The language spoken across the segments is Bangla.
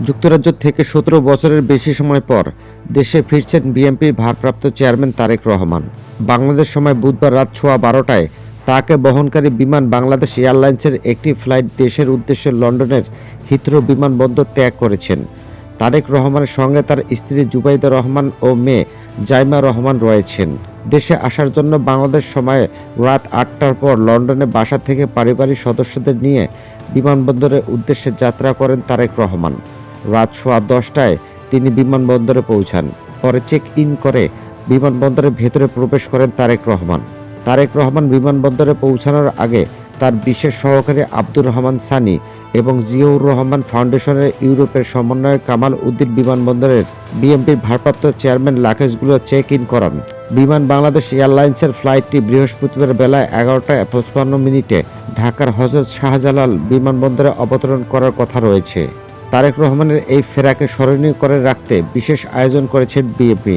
যুক্তরাজ্য থেকে ১৭ বছরের বেশি সময় পর দেশে ফিরছেন বিএনপির ভারপ্রাপ্ত চেয়ারম্যান তারেক রহমান। বাংলাদেশ সময় বুধবার রাত 12:15টায় তাকে বহনকারী বিমান বাংলাদেশ এয়ারলাইন্সের একটি ফ্লাইট দেশের উদ্দেশ্যে লন্ডনের হিথ্রো বিমানবন্দর ত্যাগ করেছেন। তারেক রহমানের সঙ্গে তার স্ত্রী জুবাইদা রহমান ও মেয়ে জাইমা রহমান রয়েছেন। দেশে আসার জন্য বাংলাদেশ সময়ে রাত ৮টার পর লন্ডনে বাসা থেকে পারিবারিক সদস্যদের নিয়ে বিমানবন্দরের উদ্দেশ্যে যাত্রা করেন তারেক রহমান। রাত 10:15টায় তিনি বিমানবন্দরে পৌঁছান। পরে চেক ইন করে বিমানবন্দরের ভেতরে প্রবেশ করেন তারেক রহমান। তারেক রহমান বিমানবন্দরে পৌঁছানোর আগে তার বিশেষ সহকারী আব্দুর রহমান সানি এবং জিয়াউর রহমান ফাউন্ডেশনের ইউরোপের সমন্বয়ক কামাল উদ্দিন বিমানবন্দরের বিএনপির ভারপ্রাপ্ত চেয়ারম্যান লাগেজগুলো চেক ইন করান। বিমান বাংলাদেশ এয়ারলাইন্সের ফ্লাইটটি বৃহস্পতিবার বেলা 11:55 ঢাকার হযরত শাহজালাল বিমানবন্দরে অবতরণ করার কথা রয়েছে। তারেক রহমানের এই ফেরাকে স্মরণীয় করে রাখতে বিশেষ আয়োজন করেছেন বিএনপি।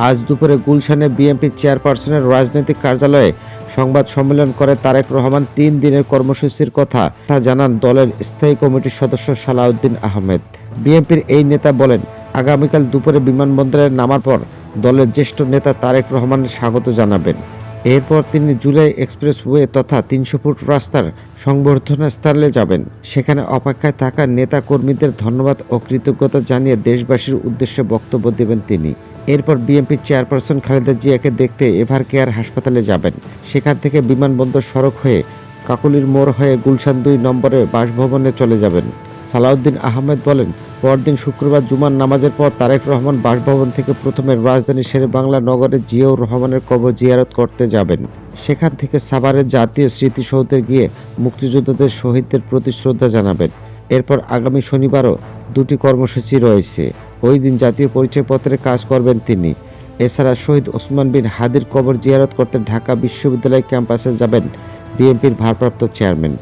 আজ দুপুরে গুলশানে বিএনপি চেয়ারপারসনের রাজনৈতিক কার্যালয়ে সংবাদ সম্মেলন করে তারেক রহমান ৩ দিনের কর্মসূচির কথা জানান দলের স্থায়ী কমিটির সদস্য সালাউদ্দিন আহমেদ। বিএনপির এই নেতা বলেন, আগামীকাল দুপুরে বিমানবন্দরে নামার পর দলের জ্যেষ্ঠ নেতা তারেক রহমানের স্বাগত জানাবেন। এরপর তিনি জুলাই এক্সপ্রেসওয়ে তথা ৩০০ ফুট রাস্তার সংবর্ধনা স্থলে যাবেন। সেখানে অপেক্ষায় থাকা নেতা কর্মীদের ধন্যবাদ ও কৃতজ্ঞতা জানিয়ে দেশবাসীর উদ্দেশ্যে বক্তব্য দেবেন তিনি। এরপর বিএনপি চেয়ারপারসন খালেদা জিয়াকে দেখতে এভার কেয়ার হাসপাতালে যাবেন। সেখান থেকে বিমানবন্দর সড়ক হয়ে কাকলির মোড় হয়ে গুলশান ২ নম্বরে বাসভবনে চলে যাবেন। সালাউদ্দিন আহমেদ বলেন, পরদিন শুক্রবার জুমার নামাজের পর তারেক রহমান বাসভবন থেকে প্রথমে রাজধানী শেরেবাংলা নগরে জিয়াউর রহমানের কবর জিয়ারত করতে যাবেন। সেখান থেকে সাভারের জাতীয় স্মৃতিসৌধে গিয়ে মুক্তিযোদ্ধাদের শহীদদের প্রতি শ্রদ্ধা জানাবেন। এরপর আগামী শনিবারও ২টি কর্মসূচি রয়েছে। ওই দিন জাতীয় পরিচয়পত্রের কাজ করবেন তিনি। এছাড়া শহীদ ওসমান বিন হাদির কবর জিয়ারত করতে ঢাকা বিশ্ববিদ্যালয় ক্যাম্পাসে যাবেন বিএনপির ভারপ্রাপ্ত চেয়ারম্যান।